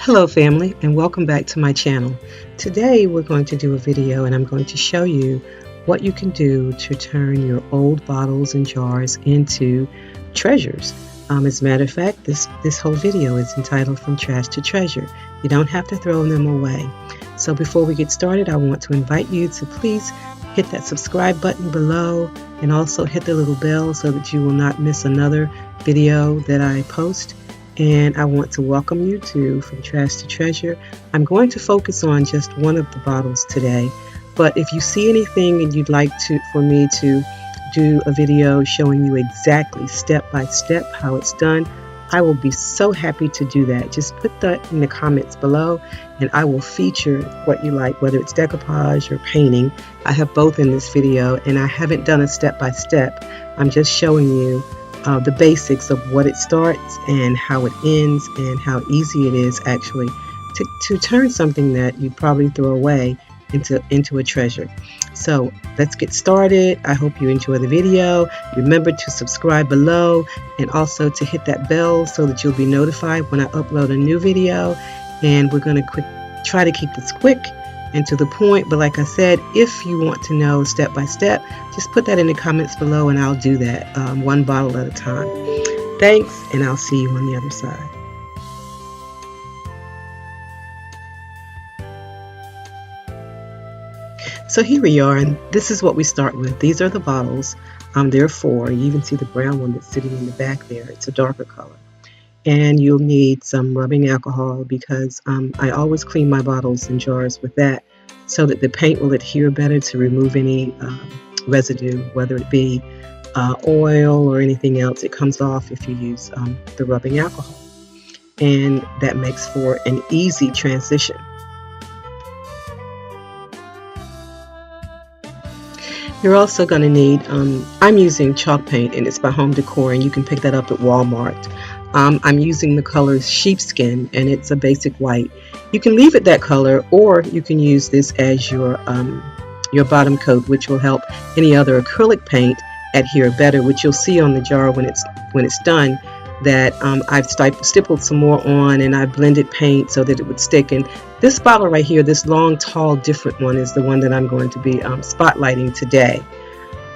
Hello family, and welcome back to my channel. Today we're going to do a video and I'm going to show you what you can do to turn your old bottles and jars into treasures. As a matter of fact, this whole video is entitled From Trash to Treasure. You don't have to throw them away. So before we get started, I want to invite you to please hit that subscribe button below and also hit the little bell so that you will not miss another video that I post. And I want to welcome you to From Trash to Treasure. I'm going to focus on just one of the bottles today, but if you see anything and you'd like for me to do a video showing you exactly step by step how it's done, I will be so happy to do that. Just put that in the comments below and I will feature what you like, whether it's decoupage or painting. I have both in this video and I haven't done a step by step. I'm just showing you the basics of what it starts and how it ends and how easy it is actually to turn something that you probably throw away into a treasure. So let's get started. I hope you enjoy the video. Remember to subscribe below and also to hit that bell so that you'll be notified when I upload a new video. And we're going to try to keep this quick and to the point, but like I said, if you want to know step by step, just put that in the comments below and I'll do that one bottle at a time. Thanks, and I'll see you on the other side. So here we are, and this is what we start with. These are the bottles. There are four. You even see the brown one that's sitting in the back there. It's a darker color. And you'll need some rubbing alcohol because I always clean my bottles and jars with that so that the paint will adhere better to remove any residue, whether it be oil or anything else. It comes off if you use the rubbing alcohol. And that makes for an easy transition. You're also going to need, I'm using chalk paint and it's by Home Decor and you can pick that up at Walmart. I'm using the color Sheepskin and it's a basic white. You can leave it that color or you can use this as your bottom coat, which will help any other acrylic paint adhere better, which you'll see on the jar when it's done that I've stippled some more on and I blended paint so that it would stick. And this bottle right here, this long, tall, different one is the one that I'm going to be spotlighting today.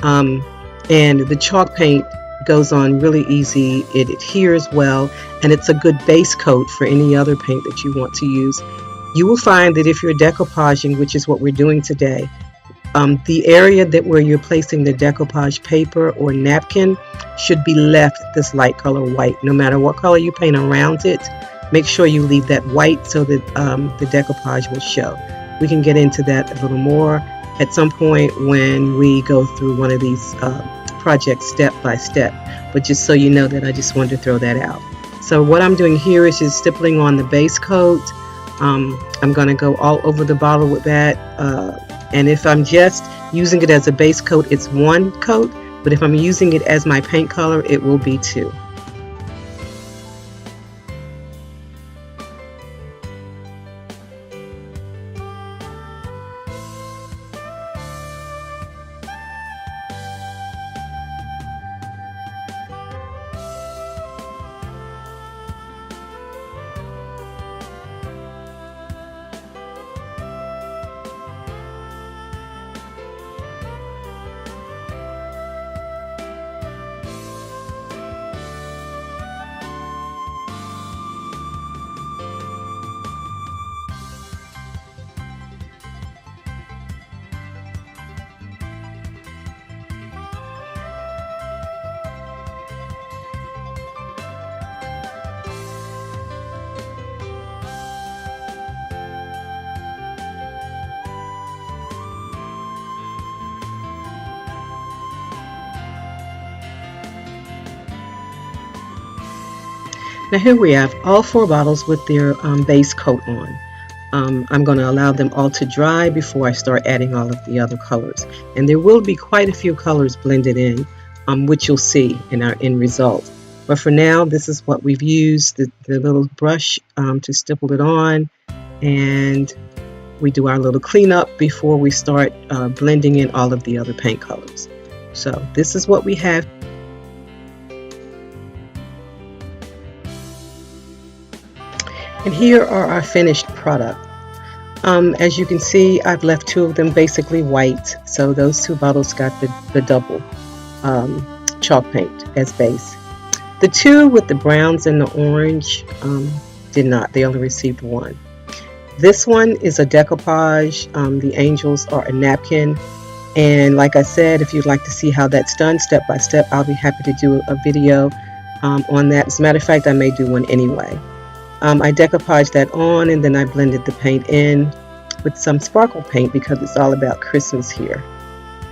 And the chalk paint goes on really easy, it adheres well, and it's a good base coat for any other paint that you want to use. You will find that if you're decoupaging, which is what we're doing today, the area where you're placing the decoupage paper or napkin should be left this light color white. No matter what color you paint around it, make sure you leave that white so that the decoupage will show. We can get into that a little more at some point when we go through one of these project step by step, but just so you know that I just wanted to throw that out. So what I'm doing here is just stippling on the base coat. I'm going to go all over the bottle with that, and if I'm just using it as a base coat, it's one coat, but if I'm using it as my paint color, it will be two. Now here we have all four bottles with their base coat on. I'm going to allow them all to dry before I start adding all of the other colors. And there will be quite a few colors blended in, which you'll see in our end result. But for now, this is what we've used, the little brush to stipple it on. And we do our little cleanup before we start blending in all of the other paint colors. So this is what we have. And here are our finished product. As you can see, I've left two of them basically white, so those two bottles got the double chalk paint as base. The two with the browns and the orange did not. They only received one. This one is a decoupage. The angels are a napkin. And like I said, if you'd like to see how that's done step by step, I'll be happy to do a video on that. As a matter of fact, I may do one anyway. I decoupaged that on, and then I blended the paint in with some sparkle paint because it's all about Christmas here.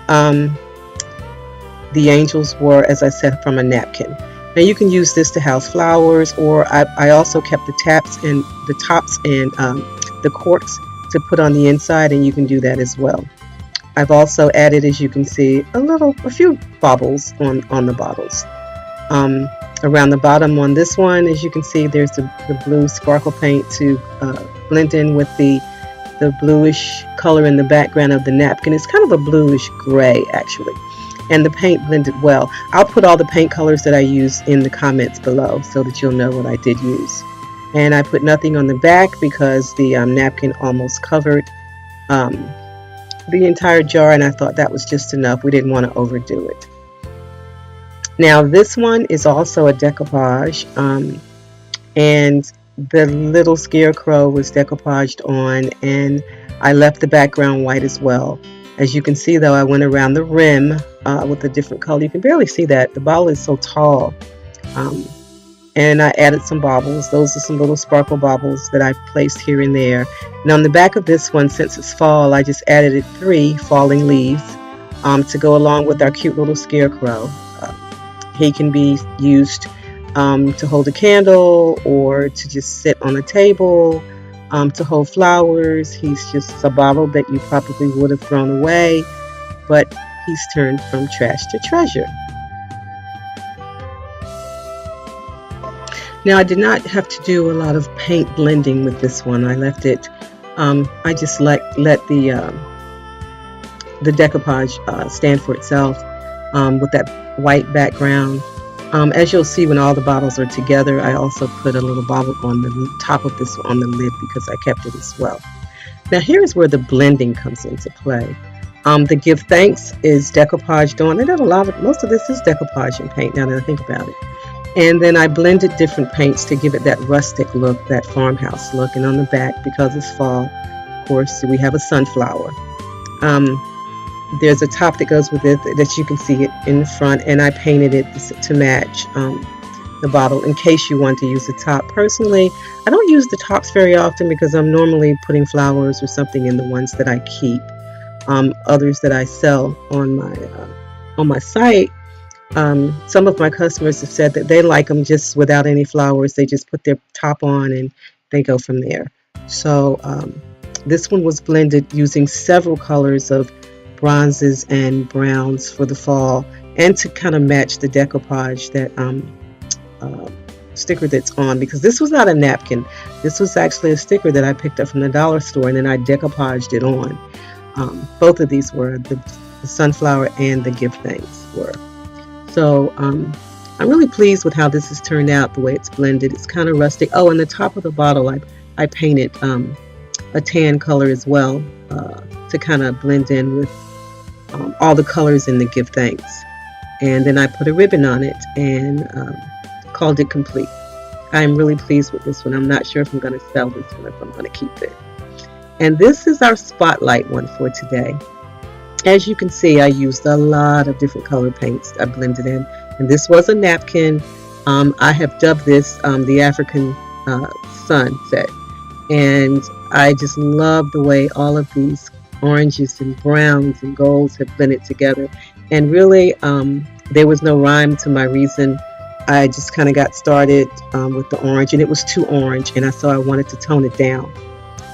The angels were, as I said, from a napkin. Now you can use this to house flowers, or I also kept the tops and the corks to put on the inside, and you can do that as well. I've also added, as you can see, a few baubles on the bottles. Around the bottom on this one, as you can see, there's the blue sparkle paint to blend in with the bluish color in the background of the napkin. It's kind of a bluish gray actually, and the paint blended well. I'll put all the paint colors that I use in the comments below so that you'll know what I did use. And I put nothing on the back because the napkin almost covered the entire jar, and I thought that was just enough. We didn't want to overdo it. Now this one is also a decoupage, and the little scarecrow was decoupaged on, and I left the background white as well. As you can see though, I went around the rim with a different color. You can barely see that. The bottle is so tall. And I added some baubles. Those are some little sparkle baubles that I've placed here and there. And on the back of this one, since it's fall, I just added 3 falling leaves to go along with our cute little scarecrow. He can be used to hold a candle or to just sit on a table, to hold flowers. He's just a bottle that you probably would have thrown away, but he's turned from trash to treasure. Now I did not have to do a lot of paint blending with this one. I left it, I just let the decoupage stand for itself with that white background. As you'll see when all the bottles are together, I also put a little bauble on the top of this on the lid because I kept it as well. Now here's where the blending comes into play. The Give Thanks is decoupaged on. I did most of this is decoupaging paint now that I think about it. And then I blended different paints to give it that rustic look, that farmhouse look. And on the back, because it's fall, of course, we have a sunflower. There's a top that goes with it that you can see it in the front, and I painted it to match the bottle in case you want to use the top. Personally, I don't use the tops very often because I'm normally putting flowers or something in the ones that I keep. Others that I sell on my site. Some of my customers have said that they like them just without any flowers. They just put their top on and they go from there. So this one was blended using several colors of bronzes and browns for the fall, and to kind of match the decoupage that sticker that's on, because this was not a napkin. This was actually a sticker that I picked up from the dollar store, and then I decoupaged it on. Both of these were the sunflower and the Give Thanks were. So I'm really pleased with how this has turned out, the way it's blended. It's kind of rustic. Oh, and the top of the bottle, I painted a tan color as well to kind of blend in with all the colors in the Give Thanks. And then I put a ribbon on it and called it complete. I'm really pleased with this one. I'm not sure if I'm going to sell this one, if I'm going to keep it. And this is our spotlight one for today. As you can see, I used a lot of different color paints I blended in, and this was a napkin. I have dubbed this the African sunset, and I just love the way all of these oranges and browns and golds have blended together. And really, there was no rhyme to my reason. I just kind of got started with the orange, and it was too orange, and so I wanted to tone it down.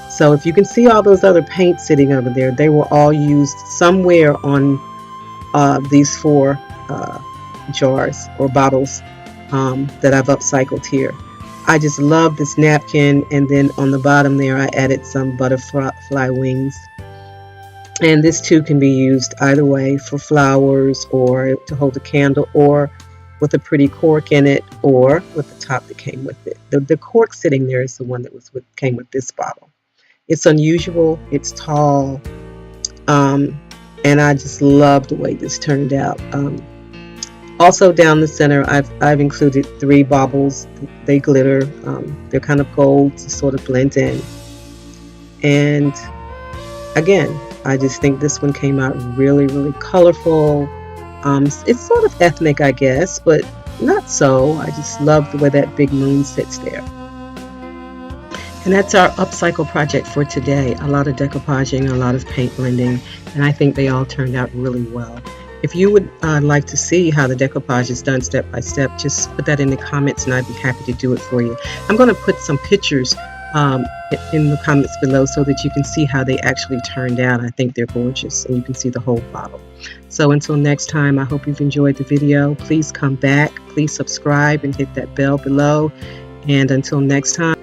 So if you can see all those other paints sitting over there, they were all used somewhere on these 4 jars or bottles that I've upcycled here. I just love this napkin, and then on the bottom there I added some butterfly wings. And this too can be used either way, for flowers or to hold a candle, or with a pretty cork in it, or with the top that came with it. The cork sitting there is the one that came with this bottle. It's unusual, it's tall, and I just love the way this turned out. Also down the center, I've included 3 baubles. They glitter. They're kind of gold to sort of blend in. And again, I just think this one came out really, really colorful. It's sort of ethnic, I guess, but not so. I just love the way that big moon sits there. And that's our upcycle project for today. A lot of decoupaging, a lot of paint blending, and I think they all turned out really well. If you would like to see how the decoupage is done step by step, just put that in the comments and I'd be happy to do it for you. I'm going to put some pictures in the comments below so that you can see how they actually turned out. I think they're gorgeous, and you can see the whole bottle. So until next time, I hope you've enjoyed the video. Please come back, please subscribe and hit that bell below. And until next time,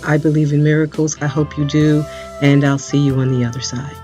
I believe in miracles. I hope you do, and I'll see you on the other side.